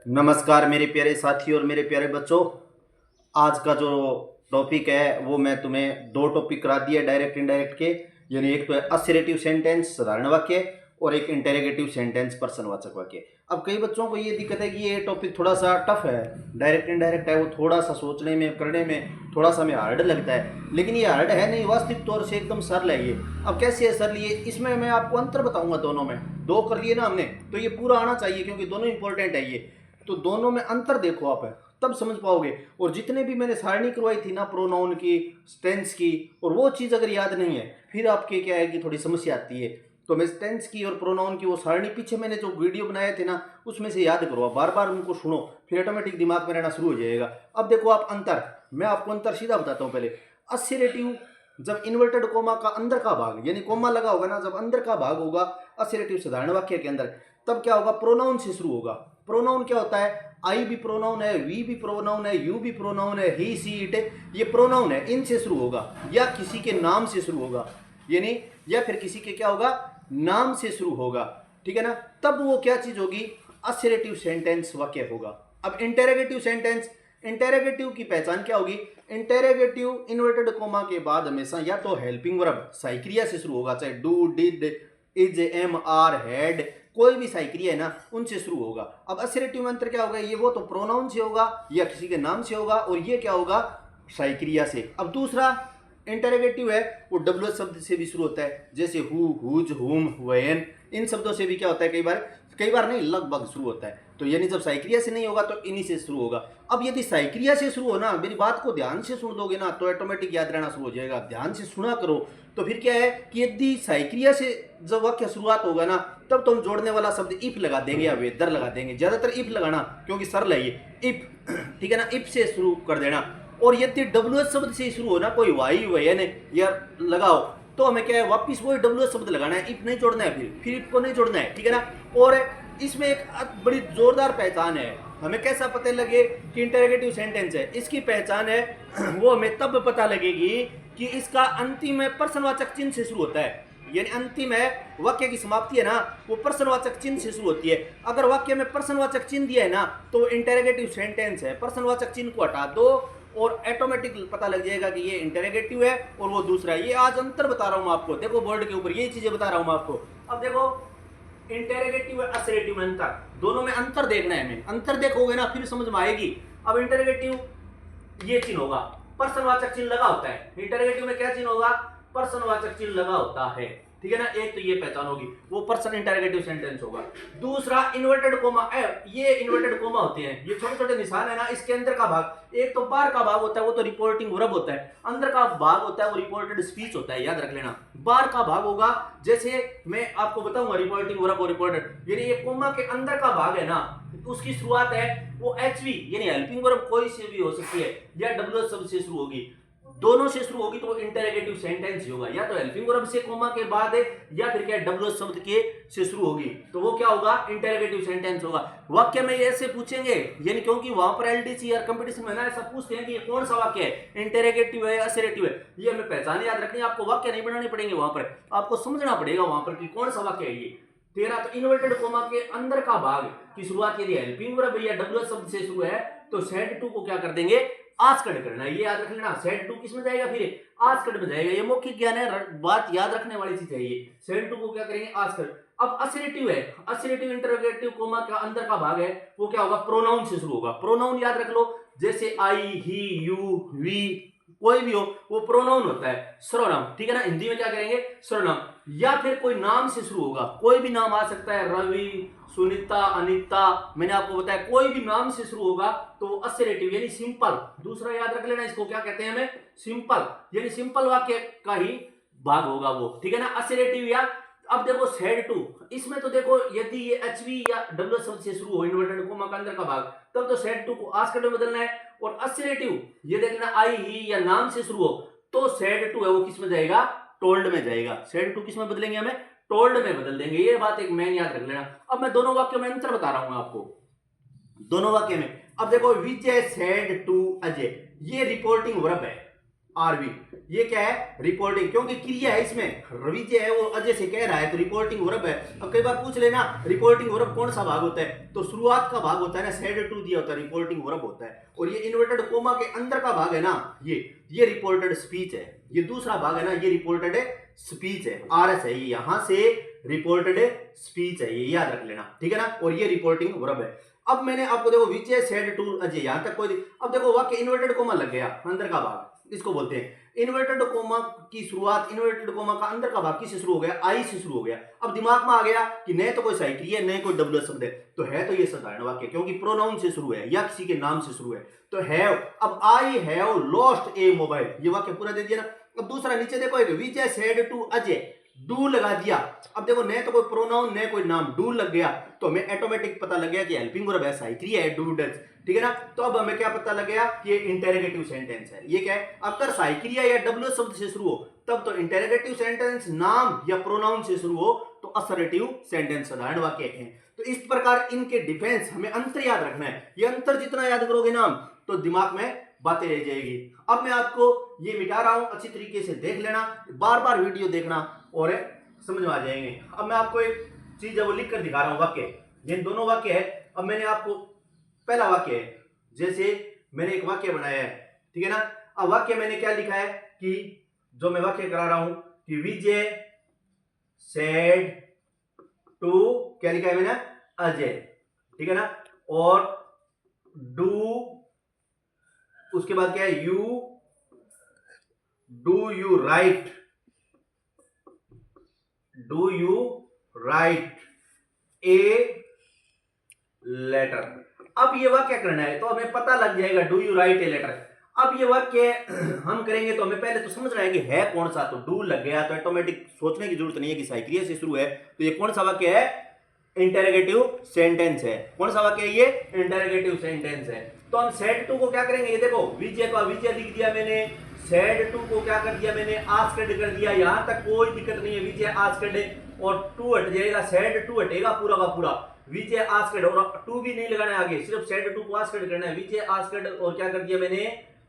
नमस्कार मेरे प्यारे साथी और मेरे प्यारे बच्चों। आज का जो टॉपिक है वो मैं तुम्हें दो टॉपिक करा दिए डायरेक्ट इनडायरेक्ट के। यानी एक तो है असर्टिव सेंटेंस साधारण वाक्य और एक इंटेरोगेटिव सेंटेंस प्रश्नवाचक वाक्य। अब कई बच्चों को ये दिक्कत है कि ये टॉपिक थोड़ा सा टफ है, डायरेक्ट इनडायरेक्ट है, वो थोड़ा सा सोचने में करने में थोड़ा सा हमें हार्ड लगता है, लेकिन ये हार्ड है नहीं, वास्तविक तौर से एकदम सरल है ये। अब कैसे है सरल ये, इसमें मैं आपको अंतर बताऊंगा। दोनों में दो कर लिए ना हमने, तो ये पूरा आना चाहिए क्योंकि दोनों इंपॉर्टेंट है ये। तो दोनों में अंतर देखो आप, तब समझ पाओगे। और जितने भी मैंने सारणी करवाई थी ना प्रोनाउन की, टेंस की, और वो चीज़ अगर याद नहीं है फिर आपके क्या है कि थोड़ी समस्या आती है। तो मैं टेंस की और प्रोनाउन की वो सारणी पीछे मैंने जो वीडियो बनाए थे ना उसमें से याद करो, बार बार उनको सुनो, फिर ऑटोमेटिक दिमाग में रहना शुरू हो जाएगा। अब देखो आप अंतर, मैं आपको अंतर सीधा बताता हूँ। पहले असर्टिव, जब इन्वर्टेड कोमा का अंदर का भाग यानी कोमा लगा होगा ना, जब अंदर का भाग होगा असर्टिव साधारण वाक्य के अंदर, तब क्या होगा, प्रोनाउन से शुरू होगा। प्रोनाउन क्या होता है, आई भी प्रोनाउन है, वी भी प्रोनाउन है, यू भी प्रोनाउन है, ही सी इट, ये प्रोनाउन है, इनसे शुरू होगा या किसी के नाम से शुरू होगा, यानी या फिर किसी के क्या होगा, नाम से शुरू होगा। ठीक है ना, तब वो क्या चीज होगी, असर्टिव सेंटेंस वाक्य होगा। अब इंटेरोगेटिव सेंटेंस, इंटेरोगेटिव की पहचान क्या होगी, इंटेरोगेटिव इन्वर्टेड कोमा के बाद हमेशा या तो हेल्पिंग वर्ब सहाय क्रिया से शुरू होगा, चाहे do, did, is, am, are, had, कोई भी सहाय क्रिया है ना उनसे शुरू होगा। अब असर्टिव में अंतर क्या होगा, ये वो तो प्रोनाउन से होगा या किसी के नाम से होगा, और ये क्या होगा, सहाय क्रिया से। अब दूसरा इंटेरोगेटिव है वो डब्ल्यू शब्द से भी शुरू होता है, जैसे हु, हुज, हुम, व्हेन, इन शब्दों से भी क्या होता है, कई बार नहीं लगभग शुरू होता है। तो यानी जब साइक्रिया से नहीं होगा तो इन्हीं से शुरू होगा। अब यदि साइक्रिया से शुरू हो ना, मेरी बात को ध्यान से सुन दोगे ना तो ऑटोमेटिक याद रहना शुरू हो जाएगा। ध्यान से सुना करो। तो फिर क्या है कि यदि साइक्रिया से जब वाक्य शुरुआत होगा ना, तब तो हम जोड़ने वाला शब्द इफ लगा देंगे या वेदर लगा देंगे, ज्यादातर इफ लगाना क्योंकि सरल है ये इफ। ठीक है ना, इफ से शुरू कर देना। और यदि डब्ल्यू शब्द से शुरू हो ना, कोई वाई वयन या लगाओ, तो हमें क्या है वापिस वही डब्ल्यू शब्द लगाना है, इफ नहीं जोड़ना है, फिर इफ को नहीं जोड़ना है। ठीक है ना। और इसमें एक बड़ी जोरदार पहचान है, हमें कैसा पता लगे कि इंटरोगेटिव सेंटेंस है, इसकी पहचान है वो हमें तब पता लगेगी कि इसका अंतिम प्रश्नवाचक चिन्ह से शुरू होता है। यानी अंतिम है वाक्य की समाप्ति है ना, वो प्रश्नवाचक चिन्ह से शुरू होती है। अगर वाक्य में प्रश्नवाचक चिन्ह दिया है ना तो इंटरोगेटिव सेंटेंस है, प्रश्नवाचक चिन्ह को हटा दो और ऑटोमेटिक पता लग जाएगा कि ये इंटरोगेटिव है और वो दूसरा है। ये आज अंतर बता रहा हूं आपको, देखो बोर्ड के ऊपर ये चीजें बता रहा हूं आपको। अब देखो इंटरोगेटिव और असर्टिव में अंतर, दोनों में अंतर देखना है हमें। अंतर देखोगे ना फिर समझ में आएगी। अब इंटरोगेटिव ये चिन्ह होगा, प्रश्नवाचक चिन्ह लगा होता है। इंटरोगेटिव में क्या चिन्ह होगा, प्रश्नवाचक चिन्ह लगा होता है। ठीक है ना, एक तो ये पहचान होगी, वो पर्सन इंटरोगेटिव सेंटेंस होगा। दूसरा इन्वर्टेड कोमा, ये इन्वर्टेड कोमा होते हैं, ये छोटे छोटे निशान है ना, इसके अंदर का भाग, एक तो बाहर का भाग होता है वो तो रिपोर्टिंग वर्ब होता है, अंदर का भाग होता है वो रिपोर्टेड स्पीच होता है, याद रख लेना। बाहर का भाग होगा, जैसे मैं आपको बताऊंगा रिपोर्टिंग वर्ब और रिपोर्टेड, यानी ये कोमा के अंदर का भाग है ना, उसकी शुरुआत है वो एचवी यानी हेल्पिंग वर्ब कोई से भी हो सकती है या डब्ल्यू शब्द से शुरू होगी, दोनों से शुरू होगी तो वो इंटरोगेटिव सेंटेंस ही होगा। या तो हेल्पिंग वर्ब से कोमा के बाद है या फिर क्या डब्ल्यू शब्द के से शुरू होगी, तो वो क्या होगा, इंटरोगेटिव सेंटेंस होगा। वाक्य में ऐसे पूछेंगे, यानी क्योंकि वहां पर एलडीसी या कंपटीशन में ना ऐसा पूछते हैं कि ये कौन सा वाक्य है, इंटरोगेटिव है या असर्टिव है, ये हमें पहचान याद रखनी है। आपको वाक्य नहीं बनाने पड़ेंगे, वहां पर आपको समझना पड़ेगा वहां पर कि कौन सा वाक्य है ये। तेरा तो इन्वर्टेड कोमा के अंदर का भाग की शुरुआत यदि हेल्पिंग वर्ब या डब्ल्यू शब्द से शुरू है तो सेड टू को क्या कर देंगे, आस्क्ड करना, ये याद रख लेना। सेड टू किस में जाएगा, फिर आस्क्ड में जाएगा। ये मौखिक ज्ञान है, बात याद रखने वाली चीज है ये। सेड टू को क्या करेंगे, आस्क्ड। अब असर्टिव है, असर्टिव इंटरोगेटिव कोमा का अंदर का भाग है वो क्या होगा, प्रोनाउन से शुरू होगा। प्रोनाउन याद रख लो, जैसे आई, ही, यू, वी, कोई भी हो वो प्रोनाउन होता है, सर्वनाम। ठीक है ना, हिंदी में क्या करेंगे, सर्वनाम। या फिर कोई नाम से शुरू होगा, कोई भी नाम आ सकता है, रवि, सुनीता, अनीता, मैंने आपको बताया कोई भी नाम से शुरू होगा तो असर्टिव यानी सिंपल। दूसरा याद रख लेना, इसको क्या कहते हैं हमें, सिंपल, यानी सिंपल वाक्य का ही भाग होगा वो। ठीक है ना, असर्टिव। या अब देखो सेड टू, इसमें तो देखो यदि ये एचवी या डब्ल्यू शब्द से शुरू हो इन्वर्टेड कोमा का अंदर का भाग, तब तो सेड टू को आस्क्ड में बदलना है। और असर्टिव ये देखना, आई, ही या नाम से शुरू हो तो सेड टू है वो किस में जाएगा, टोल्ड में जाएगा। सेड टू किस में बदलेंगे, हमें टोल्ड में बदल देंगे। ये बात एक मेन याद रख लेना। अब मैं दोनों वाक्यों में अंतर बता रहा हूं आपको, दोनों वाक्य में। अब देखो विजय सेड टू अजय, ये रिपोर्टिंग वर्ब है। RV। ये क्या है? रिपोर्टिंग, क्योंकि क्रिया है इसमें। रवि जो है वो अजय से कह रहा है तो रिपोर्टिंग वर्ब है। अब कई बार पूछ लेना रिपोर्टिंग वर्ब कौन सा भाग होता है, तो शुरुआत का भाग होता है ना, सेड टू दिया होता है, रिपोर्टिंग वर्ब होता है। और ये इन्वर्टेड कोमा के अंदर का भाग है ना, ये रिपोर्टेड स्पीच है। ये दूसरा भाग है ना, ये रिपोर्टेड स्पीच है, RS है, ये यहां से रिपोर्टेड स्पीच है, ये याद रख लेना, ठीक है ना। और ये रिपोर्टिंग वर्ब है। अब मैंने आपको देखो विजय सेड टू अजय, यहां तक कोई, अब देखो वाक्य इन्वर्टेड कोमा लग गया, अंदर का भाग इसको बोलते हैं। इन्वर्टेड कोमा की शुरुआत, इन्वर्टेड कोमा का अंदर का भाग किससे शुरू हो गया? आई से शुरू हो गया। अब दिमाग में आ गया कि न तो कोई सही क्रिया न कोई डब्ल्यू शब्द है, तो है तो ये साधारण वाक्य, क्योंकि प्रोनाउन से शुरू है या किसी के नाम से शुरू है, तो हैव। अब आई हैव लॉस्ट ए मोबाइल, ये वाक्य पूरा दे दिया ना। अब दूसरा नीचे देखो, एक विजय सेड टू अजय, डू लगा दिया। अब देखो न तो कोई प्रोनाउन न कोई नाम, डू लग गया, तो हमें ऑटोमेटिक पता लग गया कि हेल्पिंग वर्ब है, सही क्रिया है, डू डज, ठीक है ना। तो अब हमें क्या पता लग गया कि ये इंटेरोगेटिव सेंटेंस है। ये क्या है? अगर सही क्रिया या डब्ल्यू शब्द से शुरू हो तब तो इंटेरोगेटिव सेंटेंस, नाम या प्रोनाउन से शुरू हो तो असर्टिव सेंटेंस, साधारण वाक्य है। तो इस प्रकार इनके डिफेंस हमें अंतर याद रखना है। ये अंतर जितना याद करोगे ना तो दिमाग में बातें रह जाएगी। अब मैं आपको ये मिटा रहा हूं, अच्छी तरीके से देख लेना, बार बार वीडियो देखना और समझ में आ जाएंगे। अब मैं आपको एक चीज है वो लिख कर दिखा रहा हूं, वाक्य, ये दोनों वाक्य है। अब मैंने आपको पहला वाक्य है, जैसे मैंने एक वाक्य बनाया है, ठीक है ना। अब वाक्य मैंने क्या लिखा है कि जो मैं वाक्य करा रहा हूं कि विजय सेड टू, क्या लिखा है मैंने? अजय, ठीक है ना। और डू, उसके बाद क्या है? You, do you write, do you write a letter. अब ये वाक्य करना है तो हमें पता लग जाएगा, do you write a letter. अब ये वाक्य हम करेंगे तो हमें पहले तो समझना है कि है कौन सा, तो डू लग गया तो ऑटोमेटिक सोचने की जरूरत नहीं है कि सही क्रिया से शुरू है, तो ये कौन सा वाक्य है? इंटेरोगेटिव सेंटेंस है। कौन सा वाक्य है ये? इंटेरोगेटिव सेंटेंस है। तो हम सेड टू को क्या करेंगे? ये देखो विजय का विजय लिख दिया मैंने, सेड टू को क्या कर दिया मैंने? आस्क्ड कर दिया, यहां तक कोई दिक्कत नहीं है, विजय आस्क्ड, और टू हट जाएगा, सेड टू हटेगा पूरा का पूरा, विजय आस्क्ड, और टू भी नहीं लगाना है आगे, सिर्फ सेड टू को आस्क्ड करना है, विजय आस्क्ड, और क्या कर दिया मैंने?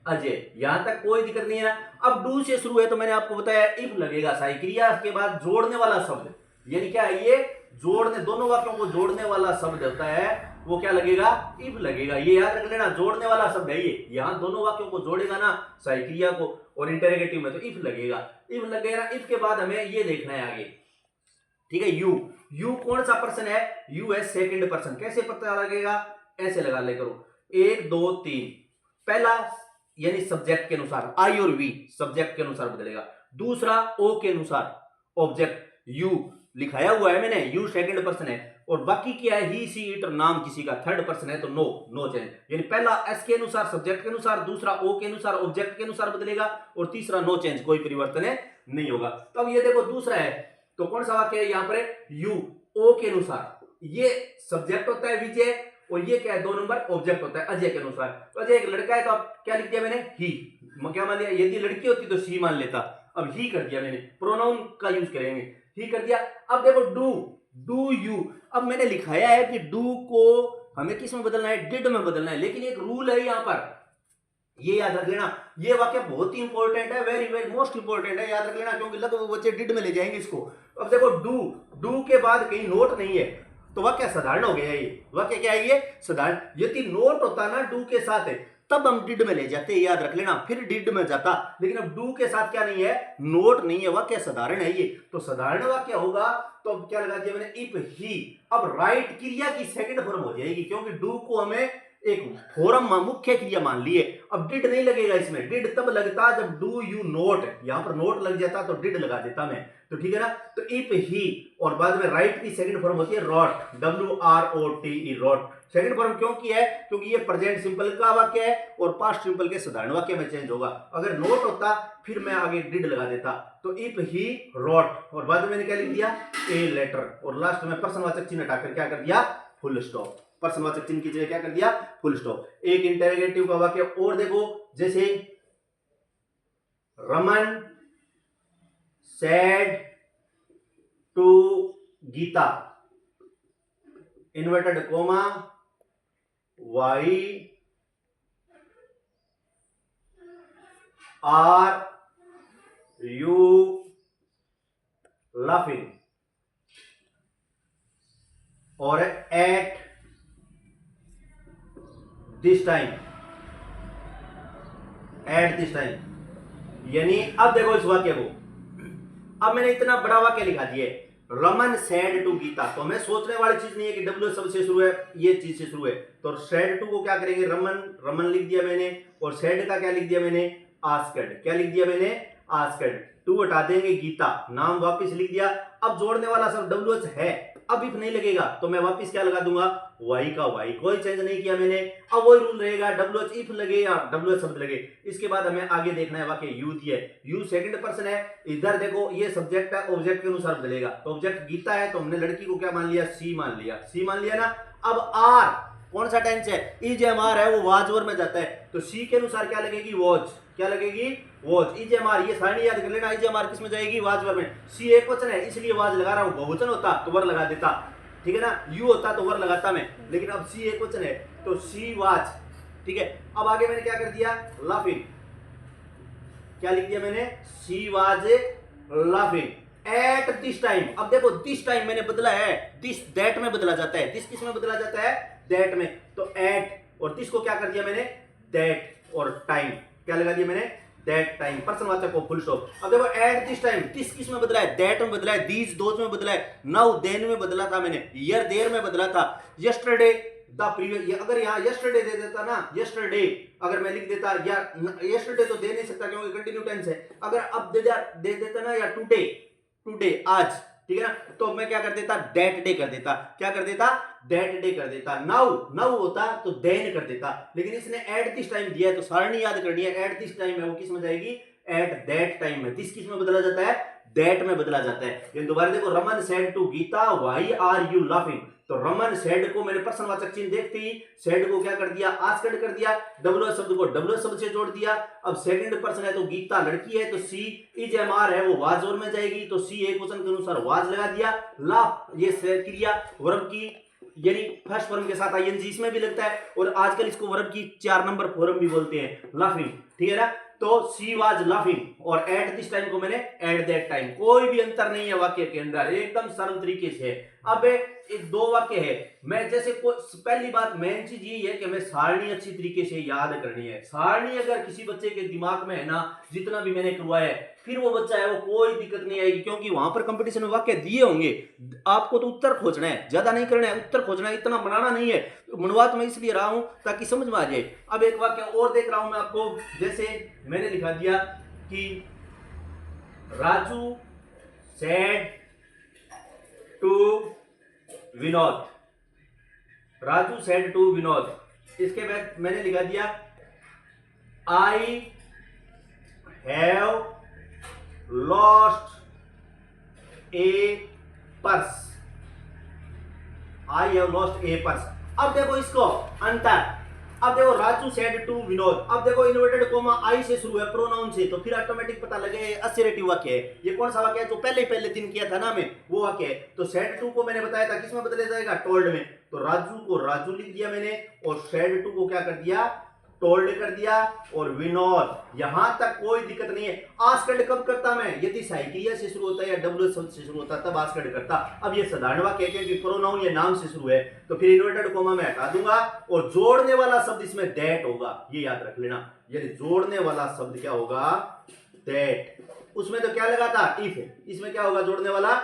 अजय, यहां तक कोई दिक्कत नहीं है। अब डू से शुरू है तो मैंने आपको बताया इफ लगेगा, सही क्रिया के बाद जोड़ने वाला शब्द, यानी क्या है? ये जोड़ने, दोनों वाक्यों को जोड़ने वाला शब्द होता है, वो क्या लगेगा? इफ लगेगा। ये याद रख लेना, जोड़ने वाला शब्द है ये, यहां दोनों वाक्यों को जोड़ेगा ना सही क्रिया को, और इंटेरोगेटिव में तो इफ लगेगा। इफ लगेगा, इफ के बाद हमें ये देखना है आगे, ठीक है। यू, यू कौन सा पर्सन है? यू है सेकंड पर्सन। कैसे पता लगेगा? ऐसे लगा ले करो, 1 2 3, पहला यानी सब्जेक्ट के अनुसार, आई और वी सब्जेक्ट के अनुसार बदलेगा, दूसरा ओ के अनुसार ऑब्जेक्ट, यू लिखाया हुआ है मैंने, यू सेकंड पर्सन है, और बाकी क्या है? ही सी इट, नाम किसी का, थर्ड पर्सन है तो नो, नो चेंज, यानी पहला एस के अनुसार सब्जेक्ट के अनुसार, दूसरा ओ के अनुसार ऑब्जेक्ट के अनुसार बदलेगा, और तीसरा नो चेंज, कोई परिवर्तन है नहीं होगा। तो अब ये देखो दूसरा है, तो कौन सा वाक्य है यहाँ पर? यू, ओ के अनुसार, ये सब्जेक्ट होता है विजय, और ये क्या है? 2 नंबर ऑब्जेक्ट होता है अजय के अनुसार। तो अजय एक लड़का है तो आप क्या लिख दिया मैंने? ही, क्या मान लिया? यदि लड़की होती तो सी मान लेता, अब ही कर दिया मैंने, प्रोनाउन का यूज करेंगे, ही कर दिया। अब देखो डू, डू यू, अब मैंने लिखाया है कि डू को हमें किस में बदलना है? डिड में बदलना है, लेकिन एक रूल है यहाँ पर, ये याद रख लेना, ये वाक्य बहुत ही इंपॉर्टेंट है, वेरी वेरी मोस्ट इंपॉर्टेंट है, याद रख लेना, क्योंकि लगभग बच्चे डिड में ले जाएंगे इसको। अब देखो डू, डू के बाद कहीं नोट नहीं है तो वाक्य साधारण हो गया। ये वाक्य क्या है? ये साधारण। यदि नोट होता ना डू के साथ है तब हम डिड में ले जाते, याद रख लेना, फिर डिड में जाता, लेकिन अब डू के साथ क्या नहीं है? नोट नहीं है, वाक्य साधारण है ये, तो साधारण वाक्य होगा। तो अब क्या लगा दिया मैंने? If he. अब राइट क्रिया की सेकंड फॉर्म हो जाएगी, क्योंकि डू को हमें एक फॉर्म मुख्य क्रिया मान लिए। अब डिड नहीं लगेगा इसमें, डिड तब लगता जब डू यू नोट, यहां पर नोट लग जाता तो डिड लगा देता मैं, तो ठीक है ना। तो इफ ही, और बाद में राइट की सेकंड फॉर्म होती है wrote, WROTE, wrote. Second form क्यों की है? क्योंकि ये प्रेजेंट सिंपल का वाक्य है और पास्ट सिंपल के साधारण वाक्य में चेंज होगा। अगर नोट होता फिर मैं आगे डिड लगा देता, तो इफ ही रॉट, और बाद में मैंने क्या लिख दिया? ए लेटर, और लास्ट में पर्सनवाचक चिन्ह हटाकर क्या कर दिया? Full stop. पर्सनवाचक चिन्ह की जगह क्या कर दिया? Full stop. एक इंटेरोगेटिव का वाक्य और देखो, जैसे Raman said to Gita, inverted comma, why are you laughing, और at this time, at this time. यानी अब देखो इस वाक्य को, अब मैंने इतना बड़ा वाक्य लिखा दिया, रमन सेड टू गीता, तो मैं सोचने वाली चीज नहीं है कि डब्ल्यू शब्द से शुरू है, ये चीज से शुरू है, तो सेड टू को क्या करेंगे, रमन, रमन लिख दिया मैंने, और सेड का क्या लिख दिया मैंने, आस्क्ड, क्या लिख दिया मैंने, आस्क्ड, टू हटा देंगे, गीता, नाम वापस लिख दिया। अब जोड़ने वाला शब्द डब्ल्यू है, अब इफ नहीं लगेगा तो मैं वापस क्या लगा दूंगा, वाई का वाई, कोई चेंज नहीं किया मैंने। अब वही रूल रहेगा, डब्ल्यू इफ लगे या डब्ल्यू शब्द लगे। इसके बाद हमें आगे देखना है वाक्य यू दिया है, यू सेकंड पर्सन है, इधर देखो ये सब्जेक्ट है, ऑब्जेक्ट के अनुसार बदलेगा, तो ऑब्जेक्ट गीता है तो हमने लड़की को क्या मान लिया, सी मान लिया, सी मान लिया ना। अब आर कौन सा टेंस है, इजेएमआर है, वो वाज वर में जाता है, तो सी के अनुसार क्या लगेगी, वॉज, क्या लगेगी, वॉज, इजेएमआर, ये सारणी याद कर लेना, इजेएमआर किस में जाएगी, वाज वर में, सी एक वचन है इसलिए वाज लगा रहा हूं, बहुवचन होता तो वर लगा देता, ठीक है ना, यू होता तो वर लगाता मैं, लेकिन अब सी एक वचन है तो सी वाज, ठीक है। अब आगे मैंने क्या कर दिया, लाफिंग, क्या लिख दिया मैंने, she was laughing at this time. अब देखो दिस टाइम मैंने बदला है, दिस दैट में बदला जाता है, दिस किस में बदला जाता है, दैट में, तो एट, और दिस को क्या कर दिया मैंने, दैट, और टाइम क्या लगा दिया मैंने, दैट टाइम, पर्सनवाचक को फुल स्टॉप। अब देखो एट दिस टाइम, दिस किस में बदला है, दैट में बदला है, दीज दोज में बदला है, नाउ देन में बदला था मैंने, ईयर देर में बदला था, यस्टरडे द प्रीवियस, अगर यहाँ यस्टरडे दे देता ना, यस्टरडे अगर मैं लिख देता, या यस्टरडे तो दे नहीं सकता क्योंकि कंटिन्यू टेंस है, अगर अब दे देता ना, या टुडे, टुडे आज, ठीक है ना, तो मैं क्या कर देता, दैट डे कर देता, क्या कर देता, दैट डे कर देता, नाउ, नाउ होता तो देन कर देता, लेकिन इसने एट दिस टाइम दिया है तो सारणी याद करनी है, एट दिस टाइम है वो किस में जाएगी, एट दैट टाइम में, दिस किस में बदला जाता है, दैट में बदला जाता है। ये दोबारा देखो, Raman said to Gita why are you laughing, तो रमन सेड को मैंने पर्सनवाचक चिन्ह देखते ही सेड को क्या कर दिया, आस्क्ड कर दिया, डब्ल्यू शब्द को डब्ल्यू शब्द से जोड़ दिया। अब सेकंड पर्सन है तो गीता लड़की है तो सी, इजेएमआर है वो वाज और में जाएगी तो सी एक वचन के अनुसार वाज लगा दिया, ला ये क्रिया वर्ब की यानी फर्स्ट फॉर्म के साथ आईएनजी इसमें भी लगता है, और आजकल इसको वर्ब की 4 नंबर फॉर्म भी बोलते हैं, लाफिंग, ठीक है ना। तो सी वाज लाफिंग और एट दिस टाइम को मैंने एट दैट टाइम, कोई भी अंतर नहीं है वाक्य के अंदर, एकदम सरल तरीके से। अब एक दो वाक्य है, मैं जैसे पहली बात मेन चीज यही है कि हमें सारणी अच्छी तरीके से याद करनी है। सारणी अगर किसी बच्चे के दिमाग में है ना, जितना भी मैंने करवाया है, फिर वो बच्चा है वो कोई दिक्कत नहीं आएगी, क्योंकि वहां पर कंपटीशन में वाक्य दिए होंगे, आपको तो उत्तर खोजना है, ज्यादा नहीं करना है, उत्तर खोजना है, इतना बनाना नहीं है। मनवा तो मैं इसलिए रहा हूं ताकि समझ में आ जाए। अब एक वाक्य और देख रहा हूं मैं आपको, जैसे मैंने लिखा दिया कि Raju said to Vinod, Raju said to Vinod, इसके बाद मैंने लिखा दिया I have lost a purse, I have lost a purse. अब देखो इसको अंतर, अब देखो राजू सेड टू विनोद, अब देखो इन्वर्टेड कोमा आई से शुरू है प्रोनाउन से, तो फिर ऑटोमेटिक पता लगे असर्टिव वाक्य है। ये कौन सा वाक्य है जो पहले दिन किया था ना मैं, वो वाक्य है। तो सेड टू को मैंने बताया था किसमें बदला जाएगा, टोल्ड में, तो राजू को राजू लिख दिया मैंने, और सेड टू को क्या कर दिया, टोल्ड कर दिया, और विनोद, यहां तक कोई दिक्कत नहीं है। आस्क्ड कब करता मैं, यदि साइक्रिया से शुरू होता है या डब्ल्यू शब्द से शुरू होता तब आस्क्ड करता। अब ये साधारण वाक्य है क्योंकि प्रोनाउन ये नाम से शुरू है, तो फिर इन्वर्टेड कोमा मैं हटा दूंगा, और जोड़ने वाला शब्द इसमें दैट होगा, ये याद रख लेना। यदि जोड़ने वाला शब्द क्या होगा, दैट, उसमें तो क्या लगा था, इफ, इसमें क्या होगा जोड़ने वाला,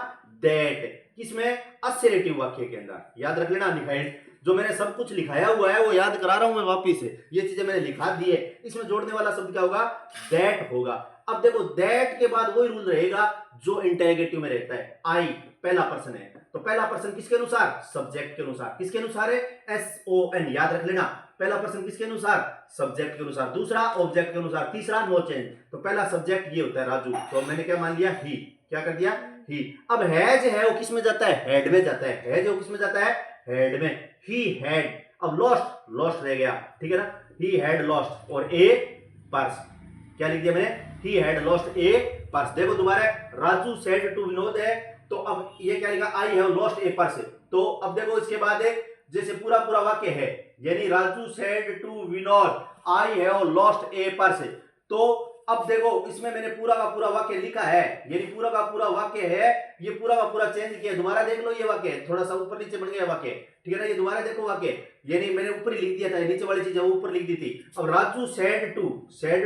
दैट, किसमें, असर्टिव वाक्य के अंदर, याद रख लेना। निखाइल जो मैंने सब कुछ लिखाया हुआ है वो याद करा रहा हूं मैं वापिस से, ये चीजें मैंने लिखा दी है। इसमें जोड़ने वाला शब्द क्या होगा, दैट होगा। अब देखो दैट के बाद वही रूल रहेगा जो इंटेरोगेटिव में रहता है, आई पहला पर्सन है तो पहला पर्सन किसके अनुसार, सब्जेक्ट के अनुसार, किसके अनुसार है, SON, याद रख लेना। पहला पर्सन किसके अनुसार, सब्जेक्ट के अनुसार, दूसरा ऑब्जेक्ट के अनुसार, तीसरा नो चेंज। तो पहला सब्जेक्ट ये होता है राजू, तो मैंने क्या मान लिया, ही, क्या कर दिया, ही। अब हैज है वो किस में जाता है, हेड में जाता है, हैज वो किस में जाता है, हेड में, ही हैड। अब लॉस्ट, लॉस्ट रह गया, ठीक है ना, ही हैड लॉस्ट, और ए पर्स, क्या लिख दिया मैंने, ही हैड लॉस्ट ए पर्स। देखो दोबारा, राजू सेड टू विनोद है, तो अब ये क्या लिखा, आई हैव लॉस्ट ए पर्स। तो अब देखो इसके बाद जैसे पूरा वाक्य है, यानी Raju said to Vinod I have lost a purse, तो अब देखो इसमें मैंने पूरा का पूरा वाक्य लिखा है, यानी पूरा का पूरा वाक्य है, ये पूरा का पूरा चेंज किया। दोबारा देख लो, ये वाक्य थोड़ा सा ऊपर नीचे बन गया वाक्य, ठीक है ना। ये दोबारा देखो वाक्य, यानी मैंने ऊपर ही लिख दिया था, नीचे वाली चीज ऊपर लिख दी थी। अब राजू सेड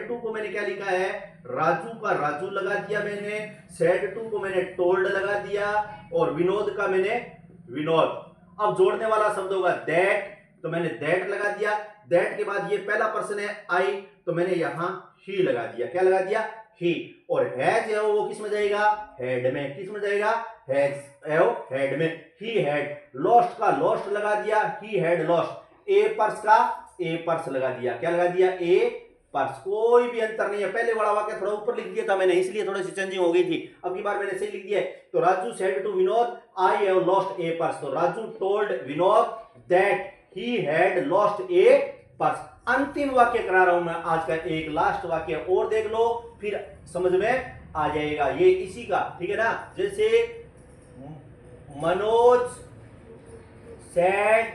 टू को मैंने क्या लिखा है, राजू का राजू लगा दिया मैंने, सेड टू को मैंने टोल्ड लगा दिया, और विनोद का मैंने विनोद। अब जोड़ने वाला शब्द होगा दैट, तो मैंने दैट लगा दिया। दैट के बाद ये पहला पर्सन है आई, तो मैंने यहां ही लगा दिया। क्या लगा दिया, ही। और हैज है वो किस में जाएगा, हेड में। किस में जाएगा, हैज है वो हेड में। ही हैड। लॉस्ट का लॉस्ट लगा दिया, ही हैड लॉस्ट। ए पर्स का ए पर्स लगा दिया। क्या लगा दिया, ए पर्स। कोई भी अंतर नहीं है, पहले वाला वाक्य थोड़ा ऊपर लिख दिया था मैंने, इसलिए थोड़ी सी चेंजिंग हो गई थी। अब की बार मैंने सही लिख दिया है। तो Raju said to Vinod I have lost a purse. तो Raju told Vinod that he had lost a purse. अंतिम वाक्य करा रहा हूं मैं आज का, एक लास्ट वाक्य और देख लो, फिर समझ में आ जाएगा ये इसी का, ठीक है ना। जैसे Manoj said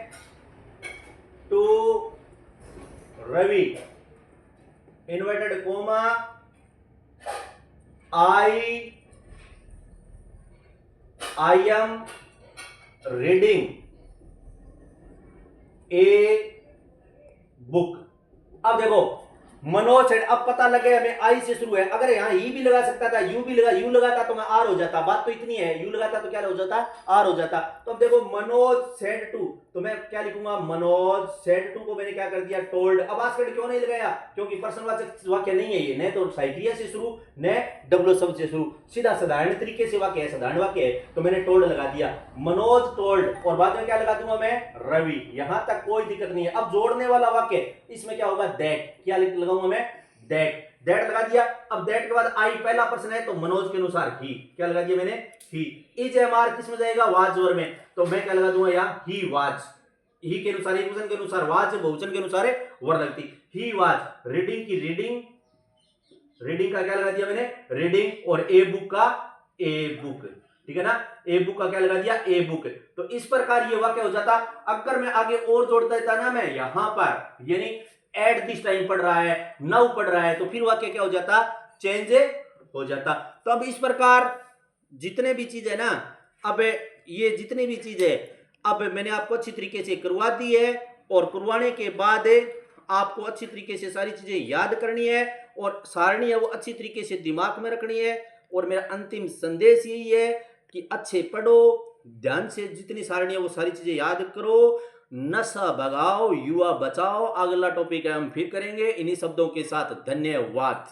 to Ravi inverted comma I am reading a book. अब देखो मनोज सेड, अब पता लगे हमें आई से शुरू है। अगर यहां ई भी लगा सकता था, यू भी लगा, यू लगाता तो मैं आर हो जाता। बात तो इतनी है, यू लगाता तो क्या हो जाता, आर हो जाता। तो अब देखो मनोज सेड टू, तो मैं क्या लिखूंगा, मनोज सेड टू को मैंने क्या कर दिया, टोल्ड। अब आस्केड क्यों नहीं लगाया, क्योंकि पर्सनवाचक वाक्य नहीं है ये, न तो साइक्रिया से शुरू न डब्ल्यू शब्द से शुरू, सीधा साधारण तरीके से वाक्य है, साधारण वाक्य है, तो मैंने टोल्ड लगा दिया। मनोज टोल्ड, और बाद में क्या लगा दूंगा मैं, रवि। यहां तक कोई दिक्कत नहीं है। अब जोड़ने वाला वाक्य इसमें क्या होगा, दैट। क्या लगाऊंगा मैं, दैट। दैट लगा दिया। अब दैट के बाद आई पहला पर्सन है, तो मनोज के अनुसार ही। क्या लगा दिया मैंने, ही। इज एम आर किस में जाएगा, वाज वर में, तो मैं क्या लगा दूंगा यहाँ, ही वाज। ही के अनुसार, एक वचन के अनुसार वाज, बहुवचन के अनुसार वर लगती। ही वाज रीडिंग की रीडिंग, रीडिंग का क्या लगा दिया मैंने, रीडिंग, और ए बुक का ए बुक, ठीक है ना। ए बुक का क्या लगा दिया, ए बुक। तो इस प्रकार ये वाक्य हो जाता। अगर मैं आगे और जोड़ देता ना मैं यहां पर, यानी एट दिस टाइम पढ़ रहा है, नाउ पढ़ रहा है, तो फिर वाक्य क्या हो जाता, चेंज हो जाता। तो अब इस प्रकार जितने भी चीज है ना, अब ये जितने भी चीज है, अब मैंने आपको अच्छी तरीके से करवा दी है, और करवाने के बाद आपको अच्छी तरीके से सारी चीजें याद करनी है, और सारणी है वो अच्छी तरीके से दिमाग में रखनी है। और मेरा अंतिम संदेश यही है कि अच्छे पढ़ो, ध्यान से जितनी सारणी है वो सारी चीजें याद करो। नशा भगाओ, युवा बचाओ। अगला टॉपिक है हम फिर करेंगे इन्हीं शब्दों के साथ। धन्यवाद।